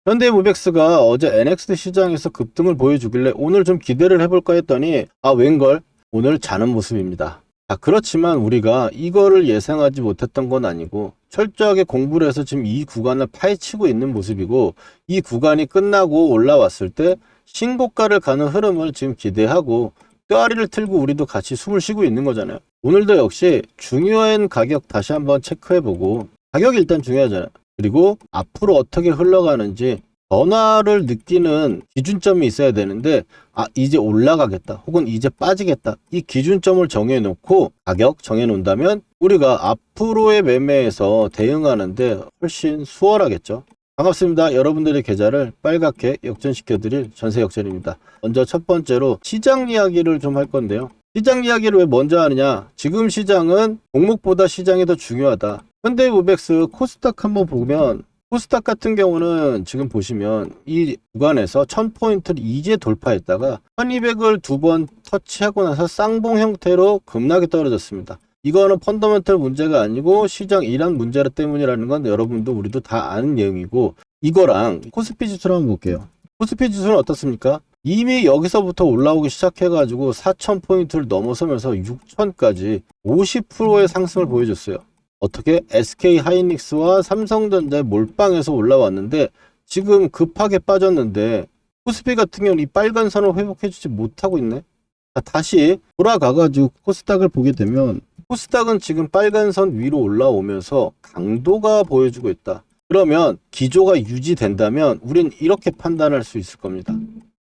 현대모백스가 어제 NXT 시장에서 급등을 보여주길래 오늘 좀 기대를 해볼까 했더니 웬걸 오늘 자는 모습입니다. 그렇지만 우리가 이거를 예상하지 못했던 건 아니고 철저하게 공부를 해서 지금 이 구간을 파헤치고 있는 모습이고, 이 구간이 끝나고 올라왔을 때 신고가를 가는 흐름을 지금 기대하고 뼈아리를 틀고 우리도 같이 숨을 쉬고 있는 거잖아요. 오늘도 역시 중요한 가격 다시 한번 체크해보고, 가격이 일단 중요하잖아요. 그리고 앞으로 어떻게 흘러가는지 변화를 느끼는 기준점이 있어야 되는데, 이제 올라가겠다 혹은 이제 빠지겠다, 이 기준점을 정해놓고 가격 정해놓는다면 우리가 앞으로의 매매에서 대응하는데 훨씬 수월하겠죠. 반갑습니다. 여러분들의 계좌를 빨갛게 역전시켜드릴 전세역전입니다. 먼저 첫 번째로 시장 이야기를 좀 할 건데요. 시장 이야기를 왜 먼저 하느냐, 지금 시장은 종목보다 시장이 더 중요하다. 현대모백스 코스닥 한번 보면, 코스닥 같은 경우는 지금 보시면 이 구간에서 1000포인트를 이제 돌파했다가 1200을 두 번 터치하고 나서 쌍봉 형태로 급락이 떨어졌습니다. 이거는 펀더멘털 문제가 아니고 시장 일환 문제 때문이라는 건 여러분도 우리도 다 아는 내용이고, 이거랑 코스피 지수를 한번 볼게요. 코스피 지수는 어떻습니까? 이미 여기서부터 올라오기 시작해가지고 4000포인트를 넘어서면서 6000까지 50%의 상승을 보여줬어요. 어떻게? SK하이닉스와 삼성전자의 몰빵에서 올라왔는데 지금 급하게 빠졌는데, 코스피 같은 경우는 이 빨간 선을 회복해주지 못하고 있네. 다시 돌아가가지고 코스닥을 보게 되면 코스닥은 지금 빨간 선 위로 올라오면서 강도가 보여주고 있다. 그러면 기조가 유지된다면 우린 이렇게 판단할 수 있을 겁니다.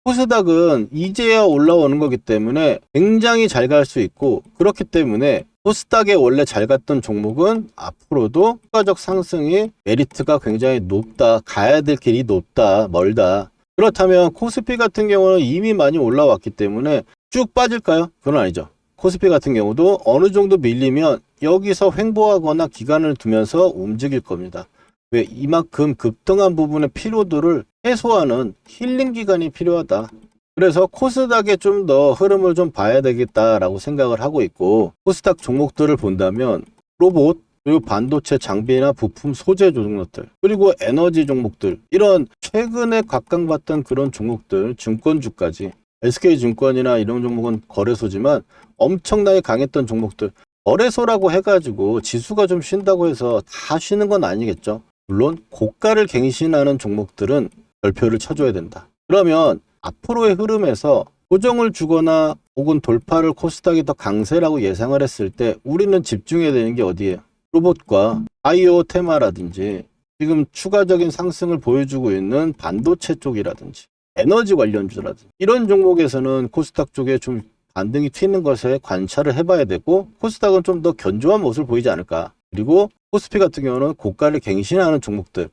코스닥은 이제야 올라오는 거기 때문에 굉장히 잘 갈 수 있고, 그렇기 때문에 코스닥에 원래 잘 갔던 종목은 앞으로도 추가적 상승이 메리트가 굉장히 높다, 가야 될 길이 높다, 멀다. 그렇다면 코스피 같은 경우는 이미 많이 올라왔기 때문에 쭉 빠질까요? 그건 아니죠. 코스피 같은 경우도 어느 정도 밀리면 여기서 횡보하거나 기간을 두면서 움직일 겁니다. 왜? 이만큼 급등한 부분의 피로도를 해소하는 힐링 기간이 필요하다. 그래서 코스닥에 좀 더 흐름을 좀 봐야 되겠다라고 생각을 하고 있고, 코스닥 종목들을 본다면 로봇, 그리고 반도체 장비나 부품 소재 종목들, 그리고 에너지 종목들, 이런 최근에 각광받던 그런 종목들, 증권주까지, SK증권이나 이런 종목은 거래소지만 엄청나게 강했던 종목들, 거래소라고 해가지고 지수가 좀 쉰다고 해서 다 쉬는 건 아니겠죠. 물론 고가를 갱신하는 종목들은 별표를 쳐줘야 된다. 그러면 앞으로의 흐름에서 고정을 주거나 혹은 돌파를 코스닥이 더 강세라고 예상을 했을 때 우리는 집중해야 되는 게 어디예요? 로봇과 바이오 테마라든지 지금 추가적인 상승을 보여주고 있는 반도체 쪽이라든지 에너지 관련주라든지 이런 종목에서는 코스닥 쪽에 좀 반등이 튀는 것에 관찰을 해봐야 되고, 코스닥은 좀 더 견조한 모습을 보이지 않을까. 그리고 코스피 같은 경우는 고가를 갱신하는 종목들에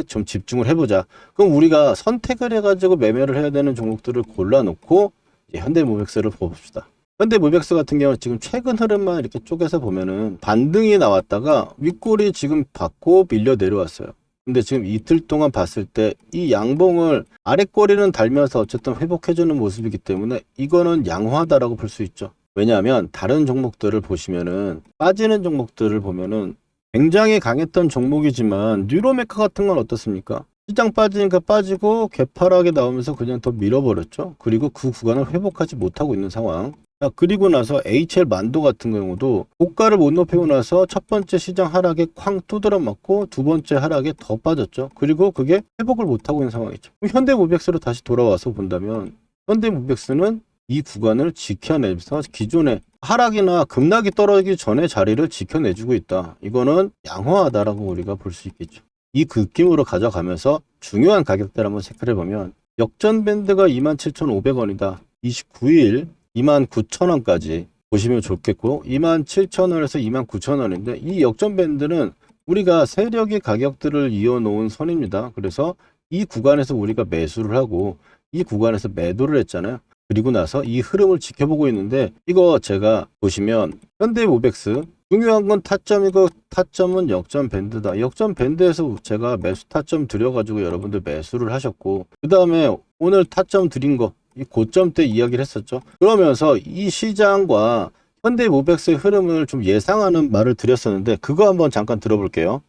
좀 집중을 해보자. 그럼 우리가 선택을 해가지고 매매를 해야 되는 종목들을 골라놓고 이제 현대모백스를 봅시다. 현대모백스 같은 경우는 지금 최근 흐름만 이렇게 쪼개서 보면은 반등이 나왔다가 윗골이 지금 받고 밀려 내려왔어요. 근데 지금 이틀 동안 봤을 때 이 양봉을 아랫꼬리는 달면서 어쨌든 회복해주는 모습이기 때문에 이거는 양호하다라고 볼 수 있죠. 왜냐하면 다른 종목들을 보시면은, 빠지는 종목들을 보면은 굉장히 강했던 종목이지만 뉴로메카 같은 건 어떻습니까? 시장 빠지니까 빠지고 개파락에 나오면서 그냥 더 밀어버렸죠. 그리고 그 구간을 회복하지 못하고 있는 상황. 그리고 나서 HL 만도 같은 경우도 고가를 못 높이고 나서 첫 번째 시장 하락에 쾅 두드러 맞고 두 번째 하락에 더 빠졌죠. 그리고 그게 회복을 못하고 있는 상황이죠. 현대모백스로 다시 돌아와서 본다면 현대모백스는 이 구간을 지켜내면서 기존의 하락이나 급락이 떨어지기 전에 자리를 지켜내주고 있다. 이거는 양호하다라고 우리가 볼 수 있겠죠. 이 느낌으로 가져가면서 중요한 가격대를 한번 체크를 해보면, 역전 밴드가 27,500원이다. 29일 29,000원까지 보시면 좋겠고, 27,000원에서 29,000원인데 이 역전 밴드는 우리가 세력의 가격들을 이어놓은 선입니다. 그래서 이 구간에서 우리가 매수를 하고 이 구간에서 매도를 했잖아요. 그리고 나서 이 흐름을 지켜보고 있는데, 이거 제가 보시면 현대모백스 중요한 건 타점이고, 타점은 역전 밴드다. 역전 밴드에서 제가 매수 타점 드려가지고 여러분들 매수를 하셨고, 그 다음에 오늘 타점 드린 거 이 고점 때 이야기를 했었죠. 그러면서 이 시장과 현대모백스의 흐름을 좀 예상하는 말을 드렸었는데, 그거 한번 잠깐 들어볼게요.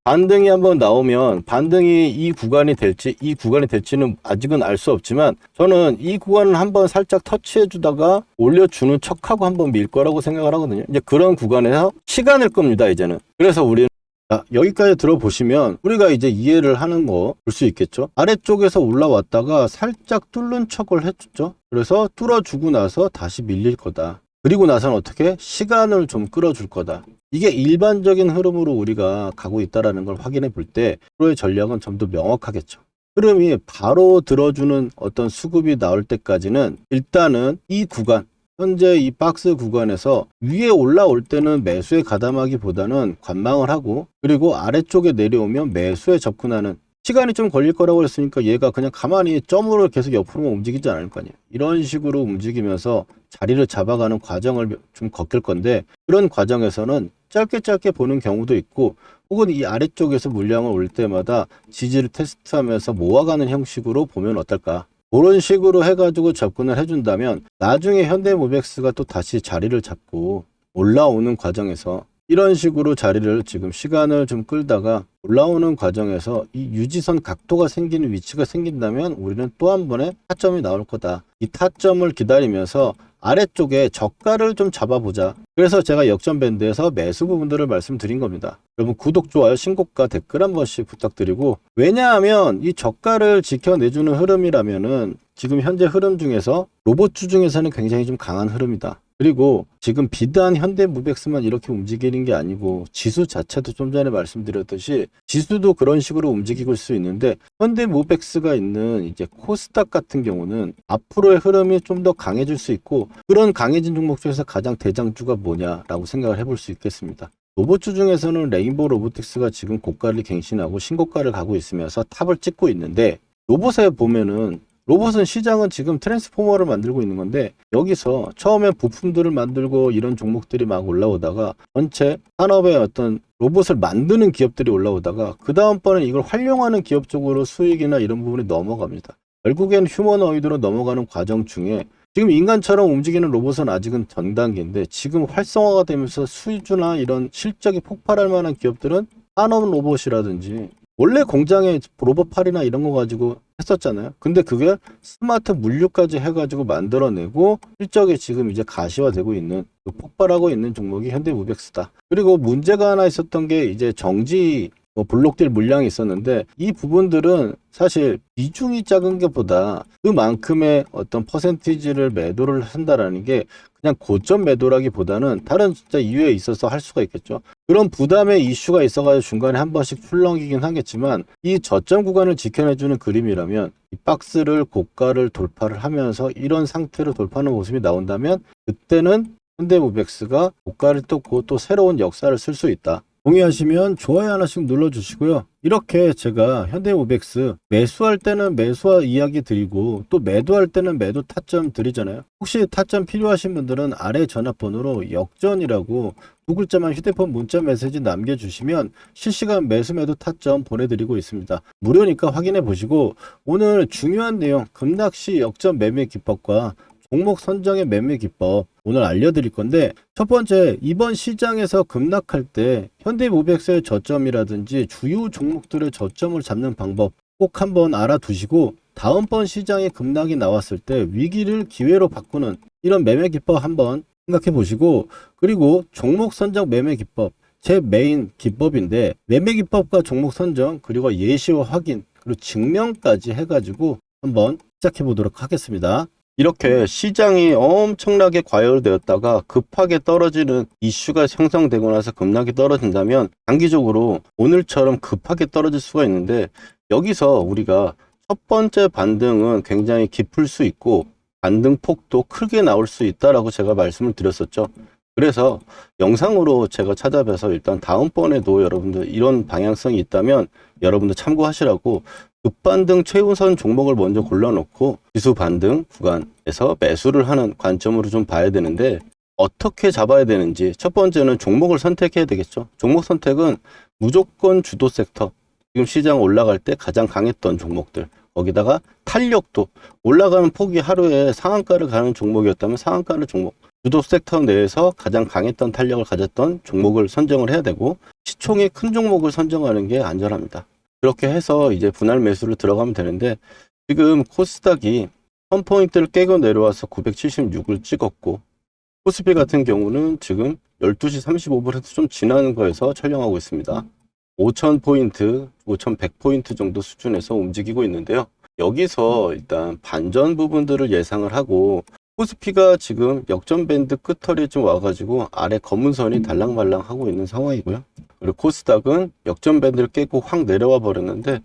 반등이 한번 나오면 반등이 이 구간이 될지는 아직은 알 수 없지만 저는 이 구간을 한번 살짝 터치해 주다가 올려주는 척하고 한번 밀 거라고 생각을 하거든요. 이제 그런 구간에서 시간을 끕니다, 이제는. 그래서 우리는 여기까지 들어보시면 우리가 이제 이해를 하는 거 볼 수 있겠죠. 아래쪽에서 올라왔다가 살짝 뚫는 척을 해줬죠. 그래서 뚫어주고 나서 다시 밀릴 거다. 그리고 나서는 어떻게? 시간을 좀 끌어줄 거다. 이게 일반적인 흐름으로 우리가 가고 있다는 걸 확인해 볼 때 프로의 전략은 좀 더 명확하겠죠. 흐름이 바로 들어주는 어떤 수급이 나올 때까지는 일단은 이 구간, 현재 이 박스 구간에서 위에 올라올 때는 매수에 가담하기보다는 관망을 하고, 그리고 아래쪽에 내려오면 매수에 접근하는, 시간이 좀 걸릴 거라고 했으니까 얘가 그냥 가만히 점으로 계속 옆으로만 움직이지 않을 거 아니에요. 이런 식으로 움직이면서 자리를 잡아가는 과정을 좀 거칠 건데, 그런 과정에서는 짧게 보는 경우도 있고, 혹은 이 아래쪽에서 물량을 올 때마다 지지를 테스트하면서 모아가는 형식으로 보면 어떨까. 그런 식으로 해가지고 접근을 해준다면 나중에 현대모백스가 또 다시 자리를 잡고 올라오는 과정에서 이런 식으로 자리를 지금 시간을 좀 끌다가 올라오는 과정에서 이 유지선 각도가 생기는 위치가 생긴다면 우리는 또 한 번의 타점이 나올 거다. 이 타점을 기다리면서 아래쪽에 저가를 좀 잡아보자. 그래서 제가 역전 밴드에서 매수 부분들을 말씀드린 겁니다. 여러분 구독, 좋아요, 신고가, 댓글 한 번씩 부탁드리고, 왜냐하면 이 저가를 지켜내주는 흐름이라면은 지금 현재 흐름 중에서 로봇주 중에서는 굉장히 좀 강한 흐름이다. 그리고 지금 비단 현대모백스만 이렇게 움직이는 게 아니고 지수 자체도 좀 전에 말씀드렸듯이 지수도 그런 식으로 움직이고 수 있는데, 현대모백스가 있는 이제 코스닥 같은 경우는 앞으로의 흐름이 좀 더 강해질 수 있고, 그런 강해진 종목 중에서 가장 대장주가 뭐냐라고 생각을 해볼 수 있겠습니다. 로봇주 중에서는 레인보우 로보틱스가 지금 고가를 갱신하고 신고가를 가고 있으면서 탑을 찍고 있는데, 로봇에 보면은 로봇은 시장은 지금 트랜스포머를 만들고 있는 건데, 여기서 처음에 부품들을 만들고 이런 종목들이 막 올라오다가 전체 산업의 어떤 로봇을 만드는 기업들이 올라오다가 그 다음번에 이걸 활용하는 기업 쪽으로 수익이나 이런 부분이 넘어갑니다. 결국엔 휴머노이드로 넘어가는 과정 중에 지금 인간처럼 움직이는 로봇은 아직은 전 단계인데, 지금 활성화가 되면서 수주나 이런 실적이 폭발할 만한 기업들은 산업 로봇이라든지, 원래 공장에 로봇팔이나 이런 거 가지고 했었잖아요. 근데 그게 스마트 물류까지 해가지고 만들어내고 실적이 지금 이제 가시화되고 있는, 폭발하고 있는 종목이 현대모백스다. 그리고 문제가 하나 있었던 게 이제 정지 블록딜 물량이 있었는데, 이 부분들은 사실 비중이 작은 것보다 그만큼의 어떤 퍼센티지를 매도를 한다라는 게 그냥 고점 매도라기보다는 다른 진짜 이유에 있어서 할 수가 있겠죠. 그런 부담의 이슈가 있어가지고 중간에 한 번씩 출렁이긴 하겠지만, 이 저점 구간을 지켜내주는 그림이라면 이 박스를 고가를 돌파를 하면서 이런 상태로 돌파하는 모습이 나온다면, 그때는 현대모백스가 고가를 뚫고 또 새로운 역사를 쓸 수 있다. 동의하시면 좋아요 하나씩 눌러주시고요. 이렇게 제가 현대모백스 매수할 때는 매수와 이야기 드리고, 또 매도할 때는 매도 타점 드리잖아요. 혹시 타점 필요하신 분들은 아래 전화번호로 역전이라고 두 글자만 휴대폰 문자 메시지 남겨주시면 실시간 매수 매도 타점 보내드리고 있습니다. 무료니까 확인해 보시고, 오늘 중요한 내용 급락시 역전 매매 기법과 종목 선정의 매매 기법 오늘 알려드릴 건데, 첫 번째, 이번 시장에서 급락할 때 현대모백스의 저점이라든지 주요 종목들의 저점을 잡는 방법 꼭 한번 알아두시고, 다음번 시장에 급락이 나왔을 때 위기를 기회로 바꾸는 이런 매매 기법 한번 생각해 보시고, 그리고 종목 선정 매매 기법, 제 메인 기법인데, 매매 기법과 종목 선정, 그리고 예시와 확인, 그리고 증명까지 해가지고 한번 시작해 보도록 하겠습니다. 이렇게 시장이 엄청나게 과열되었다가 급하게 떨어지는 이슈가 형성되고 나서 급락이 떨어진다면 단기적으로 오늘처럼 급하게 떨어질 수가 있는데, 여기서 우리가 첫 번째 반등은 굉장히 깊을 수 있고 반등 폭도 크게 나올 수 있다라고 제가 말씀을 드렸었죠. 그래서 영상으로 제가 찾아뵈서 일단 다음번에도 여러분들 이런 방향성이 있다면 여러분들 참고하시라고 급반등 최우선 종목을 먼저 골라놓고 지수 반등 구간에서 매수를 하는 관점으로 좀 봐야 되는데, 어떻게 잡아야 되는지 첫 번째는 종목을 선택해야 되겠죠. 종목 선택은 무조건 주도 섹터, 지금 시장 올라갈 때 가장 강했던 종목들, 거기다가 탄력도 올라가는 폭이 하루에 상한가를 가는 종목이었다면 상한가를 종목, 주도 섹터 내에서 가장 강했던 탄력을 가졌던 종목을 선정을 해야 되고 시총이 큰 종목을 선정하는 게 안전합니다. 그렇게 해서 이제 분할 매수를 들어가면 되는데 지금 코스닥이 1000포인트를 깨고 내려와서 976을 찍었고 코스피 같은 경우는 지금 12시 35분에서 좀 지나는 거에서 촬영하고 있습니다. 5000포인트, 5100포인트 정도 수준에서 움직이고 있는데요. 여기서 일단 반전 부분들을 예상을 하고 코스피가 지금 역전 밴드 끝털이 좀 와가지고 아래 검은 선이 달랑말랑 하고 있는 상황이고요. 그리고 코스닥은 역전 밴드를 깨고 확 내려와 버렸는데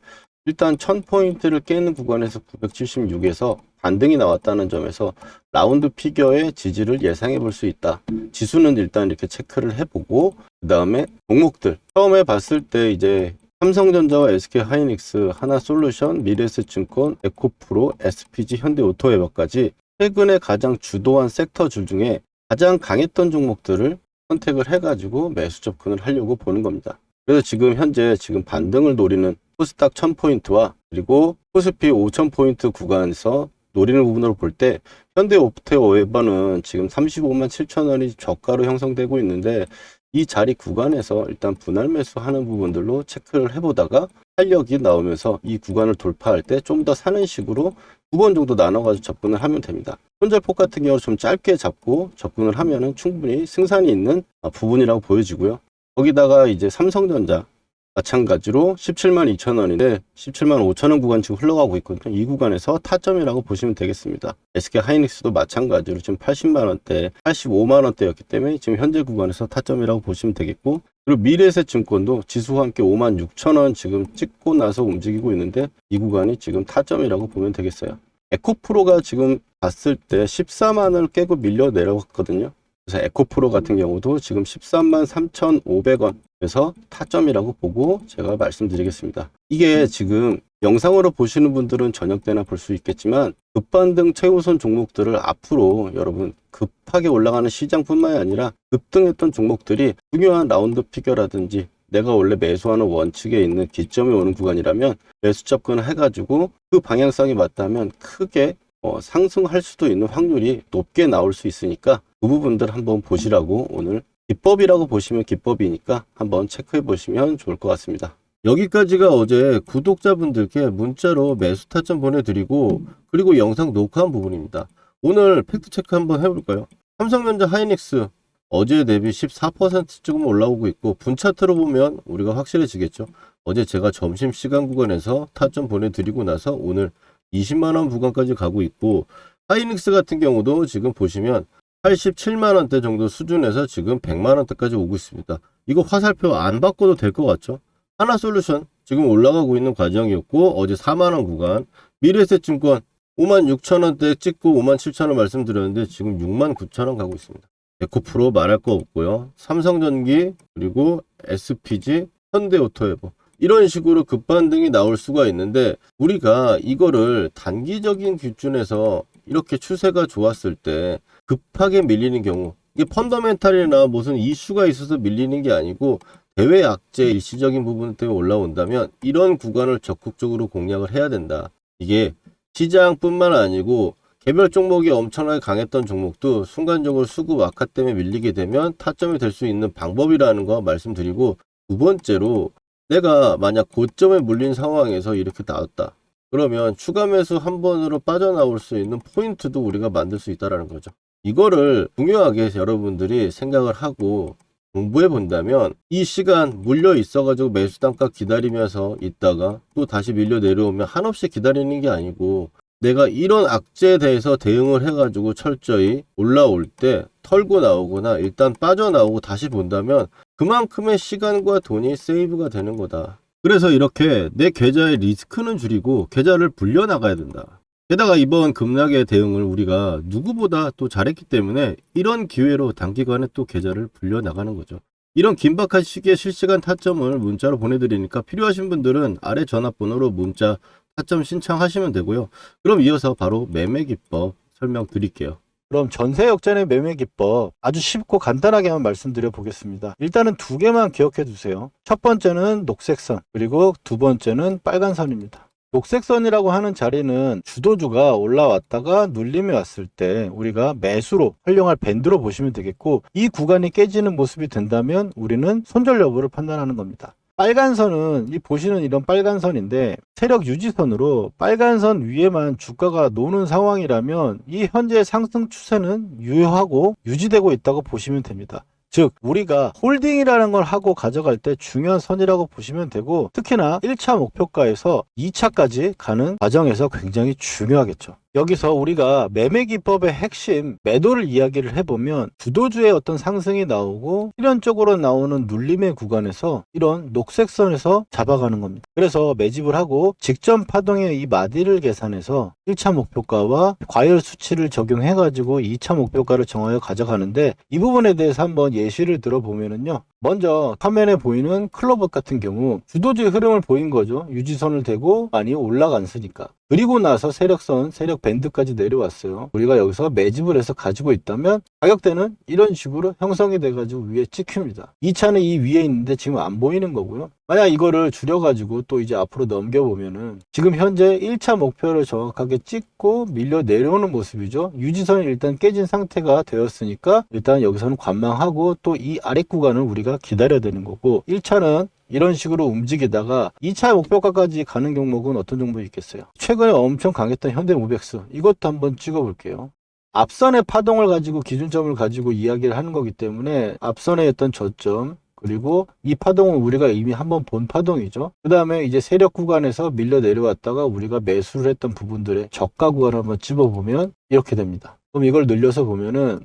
일단 1000포인트를 깨는 구간에서 976에서 반등이 나왔다는 점에서 라운드 피겨의 지지를 예상해 볼 수 있다. 지수는 일단 이렇게 체크를 해보고 그 다음에 종목들 처음에 봤을 때 이제 삼성전자와 SK하이닉스, 하나솔루션, 미래에셋증권, 에코프로, SPG, 현대오토웨어까지 최근에 가장 주도한 섹터줄 중에 가장 강했던 종목들을 선택을 해가지고 매수 접근을 하려고 보는 겁니다. 그래서 지금 현재 반등을 노리는 코스닥 1000포인트와 그리고 코스피 5000포인트 구간에서 노리는 부분으로 볼 때 현대오토웨어는 지금 35만 7천원이 저가로 형성되고 있는데 이 자리 구간에서 일단 분할 매수하는 부분들로 체크를 해보다가 탄력이 나오면서 이 구간을 돌파할 때 좀 더 사는 식으로 2번 정도 나눠가지고 접근을 하면 됩니다. 손절폭 같은 경우는 좀 짧게 잡고 접근을 하면은 충분히 승산이 있는 부분이라고 보여지고요. 거기다가 이제 삼성전자 마찬가지로 17만 2천원인데 17만 5천원 구간 지금 흘러가고 있거든요. 이 구간에서 타점이라고 보시면 되겠습니다. SK하이닉스도 마찬가지로 지금 80만원대, 85만원대였기 때문에 지금 현재 구간에서 타점이라고 보시면 되겠고 그리고 미래에셋증권도 지수와 함께 5만 6천원 지금 찍고 나서 움직이고 있는데 이 구간이 지금 타점이라고 보면 되겠어요. 에코프로가 지금 봤을 때 14만원을 깨고 밀려 내려갔거든요. 그래서 에코프로 같은 경우도 지금 13만 3,500원 그래서 타점이라고 보고 제가 말씀드리겠습니다. 이게 지금 영상으로 보시는 분들은 저녁 때나 볼 수 있겠지만 급반등 최우선 종목들을 앞으로 여러분 급하게 올라가는 시장뿐만이 아니라 급등했던 종목들이 중요한 라운드 피겨라든지 내가 원래 매수하는 원칙에 있는 기점이 오는 구간이라면 매수 접근을 해가지고 그 방향성이 맞다면 크게 상승할 수도 있는 확률이 높게 나올 수 있으니까 그 부분들 한번 보시라고 오늘 기법이라고 보시면 기법이니까 한번 체크해 보시면 좋을 것 같습니다. 여기까지가 어제 구독자분들께 문자로 매수 타점 보내드리고 그리고 영상 녹화한 부분입니다. 오늘 팩트체크 한번 해볼까요? 삼성전자 하이닉스 어제 대비 14% 조금 올라오고 있고 분차트로 보면 우리가 확실해지겠죠. 어제 제가 점심시간 구간에서 타점 보내드리고 나서 오늘 20만원 구간까지 가고 있고 하이닉스 같은 경우도 지금 보시면 87만원대 정도 수준에서 지금 100만원대까지 오고 있습니다. 이거 화살표 안 바꿔도 될 것 같죠? 하나솔루션 지금 올라가고 있는 과정이었고 어제 4만원 구간 미래에셋증권 5만 6천원대 찍고 5만 7천원 말씀드렸는데 지금 6만 9천원 가고 있습니다. 에코프로 말할 거 없고요. 삼성전기 그리고 SPG 현대오토웨어 이런 식으로 급반등이 나올 수가 있는데 우리가 이거를 단기적인 기준에서 이렇게 추세가 좋았을 때 급하게 밀리는 경우 이게 펀더멘탈이나 무슨 이슈가 있어서 밀리는 게 아니고 대외 악재 일시적인 부분 때문에 올라온다면 이런 구간을 적극적으로 공략을 해야 된다. 이게 시장뿐만 아니고 개별 종목이 엄청나게 강했던 종목도 순간적으로 수급 악화 때문에 밀리게 되면 타점이 될 수 있는 방법이라는 거 말씀드리고 두 번째로 내가 만약 고점에 물린 상황에서 이렇게 나왔다. 그러면 추가 매수 한 번으로 빠져나올 수 있는 포인트도 우리가 만들 수 있다는 거죠. 이거를 중요하게 여러분들이 생각을 하고 공부해 본다면 이 시간 물려 있어가지고 매수 단가 기다리면서 있다가 또 다시 밀려 내려오면 한없이 기다리는 게 아니고 내가 이런 악재에 대해서 대응을 해가지고 철저히 올라올 때 털고 나오거나 일단 빠져나오고 다시 본다면 그만큼의 시간과 돈이 세이브가 되는 거다. 그래서 이렇게 내 계좌의 리스크는 줄이고 계좌를 불려 나가야 된다. 게다가 이번 급락의 대응을 우리가 누구보다 또 잘했기 때문에 이런 기회로 단기간에 또 계좌를 불려 나가는 거죠. 이런 긴박한 시기에 실시간 타점을 문자로 보내드리니까 필요하신 분들은 아래 전화번호로 문자 타점 신청하시면 되고요. 그럼 이어서 바로 매매 기법 설명드릴게요. 그럼 전세 역전의 매매 기법 아주 쉽고 간단하게만 말씀드려 보겠습니다. 일단은 두 개만 기억해 두세요. 첫 번째는 녹색 선, 그리고 두 번째는 빨간 선입니다. 녹색선이라고 하는 자리는 주도주가 올라왔다가 눌림이 왔을 때 우리가 매수로 활용할 밴드로 보시면 되겠고, 이 구간이 깨지는 모습이 된다면 우리는 손절 여부를 판단하는 겁니다. 빨간 선은 이 보시는 이런 빨간 선인데 세력 유지선으로 빨간 선 위에만 주가가 노는 상황이라면 이 현재 상승 추세는 유효하고 유지되고 있다고 보시면 됩니다. 즉 우리가 홀딩이라는 걸 하고 가져갈 때 중요한 선이라고 보시면 되고, 특히나 1차 목표가에서 2차까지 가는 과정에서 굉장히 중요하겠죠. 여기서 우리가 매매 기법의 핵심 매도를 이야기를 해보면 주도주의 어떤 상승이 나오고 필연적으로 나오는 눌림의 구간에서 이런 녹색선에서 잡아가는 겁니다. 그래서 매집을 하고 직전 파동의 이 마디를 계산해서 1차 목표가와 과열 수치를 적용해 가지고 2차 목표가를 정하여 가져가는데, 이 부분에 대해서 한번 예시를 들어보면은요, 먼저 화면에 보이는 클로버 같은 경우 주도주의 흐름을 보인 거죠. 유지선을 대고 많이 올라갔으니까. 그리고 나서 세력선, 세력 밴드까지 내려왔어요. 우리가 여기서 매집을 해서 가지고 있다면 가격대는 이런 식으로 형성이 돼가지고 위에 찍힙니다. 2차는 이 위에 있는데 지금 안 보이는 거고요. 만약 이거를 줄여가지고 또 이제 앞으로 넘겨보면은 지금 현재 1차 목표를 정확하게 찍고 밀려 내려오는 모습이죠. 유지선이 일단 깨진 상태가 되었으니까 일단 여기서는 관망하고 또 이 아래 구간을 우리가 기다려야 되는 거고, 1차는 이런 식으로 움직이다가 2차 목표가까지 가는 종목은 어떤 종목이 있겠어요? 최근에 엄청 강했던 현대모백스, 이것도 한번 찍어볼게요. 앞선의 파동을 가지고 기준점을 가지고 이야기를 하는 거기 때문에 앞선의 어떤 저점, 그리고 이 파동은 우리가 이미 한번 본 파동이죠. 그 다음에 이제 세력 구간에서 밀려 내려왔다가 우리가 매수를 했던 부분들의 저가 구간을 한번 찝어보면 이렇게 됩니다. 그럼 이걸 늘려서 보면은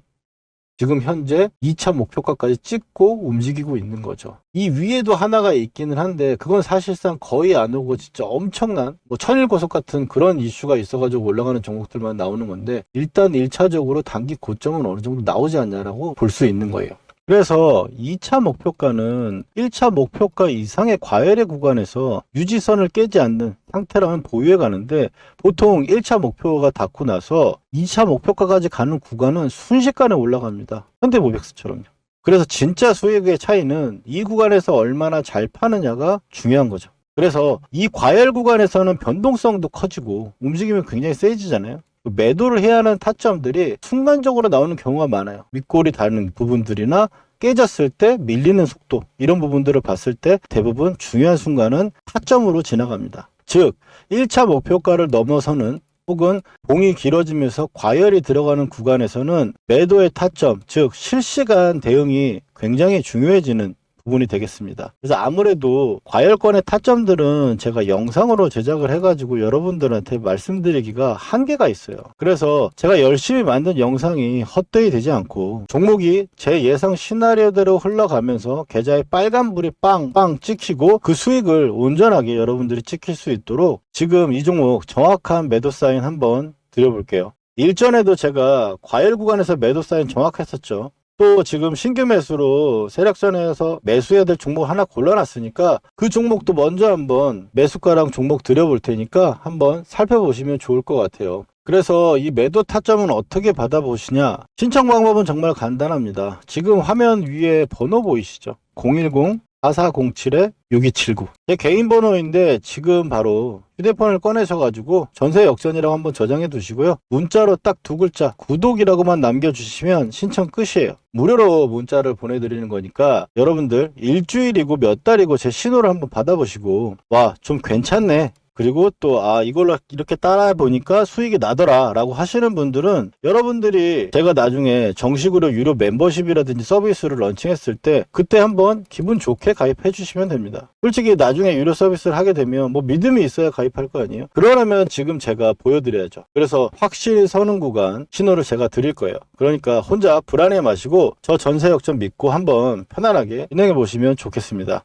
지금 현재 2차 목표가까지 찍고 움직이고 있는 거죠. 이 위에도 하나가 있기는 한데 그건 사실상 거의 안 오고 진짜 엄청난 천일고속 같은 그런 이슈가 있어가지고 올라가는 종목들만 나오는 건데, 일단 1차적으로 단기 고점은 어느 정도 나오지 않냐라고 볼 수 있는 거예요. 그래서 2차 목표가는 1차 목표가 이상의 과열의 구간에서 유지선을 깨지 않는 상태라면 보유해 가는데, 보통 1차 목표가 닿고 나서 2차 목표가까지 가는 구간은 순식간에 올라갑니다. 현대모백스처럼요. 그래서 진짜 수익의 차이는 이 구간에서 얼마나 잘 파느냐가 중요한 거죠. 그래서 이 과열 구간에서는 변동성도 커지고 움직임이 굉장히 세지잖아요. 매도를 해야 하는 타점들이 순간적으로 나오는 경우가 많아요. 윗골이 닿는 부분들이나 깨졌을 때 밀리는 속도, 이런 부분들을 봤을 때 대부분 중요한 순간은 타점으로 지나갑니다. 즉 1차 목표가를 넘어서는 혹은 봉이 길어지면서 과열이 들어가는 구간에서는 매도의 타점, 즉 실시간 대응이 굉장히 중요해지는 부분이 되겠습니다. 그래서 아무래도 과열권의 타점들은 제가 영상으로 제작을 해가지고 여러분들한테 말씀드리기가 한계가 있어요. 그래서 제가 열심히 만든 영상이 헛되이 되지 않고 종목이 제 예상 시나리오대로 흘러가면서 계좌에 빨간불이 빵빵 찍히고 그 수익을 온전하게 여러분들이 찍힐 수 있도록 지금 이 종목 정확한 매도 사인 한번 드려볼게요. 일전에도 제가 과열 구간에서 매도 사인 정확했었죠. 또 지금 신규 매수로 세력선에서 매수해야 될 종목 하나 골라놨으니까 그 종목도 먼저 한번 매수가랑 종목 드려볼 테니까 한번 살펴보시면 좋을 것 같아요. 그래서 이 매도 타점은 어떻게 받아보시냐? 신청 방법은 정말 간단합니다. 지금 화면 위에 번호 보이시죠? 010-4407-6279 제 개인 번호인데 지금 바로 휴대폰을 꺼내셔가지고 전세 역전이라고 한번 저장해 두시고요. 문자로 딱 두 글자 구독이라고만 남겨주시면 신청 끝이에요. 무료로 문자를 보내드리는 거니까 여러분들 일주일이고 몇 달이고 제 신호를 한번 받아보시고 와, 좀 괜찮네, 그리고 또 이걸로 이렇게 따라 보니까 수익이 나더라 라고 하시는 분들은 여러분들이 제가 나중에 정식으로 유료 멤버십이라든지 서비스를 런칭했을 때 그때 한번 기분 좋게 가입해 주시면 됩니다. 솔직히 나중에 유료 서비스를 하게 되면 믿음이 있어야 가입할 거 아니에요. 그러려면 지금 제가 보여드려야죠. 그래서 확실히 서는 구간 신호를 제가 드릴 거예요. 그러니까 혼자 불안해 마시고 저 전세 역전 믿고 한번 편안하게 진행해 보시면 좋겠습니다.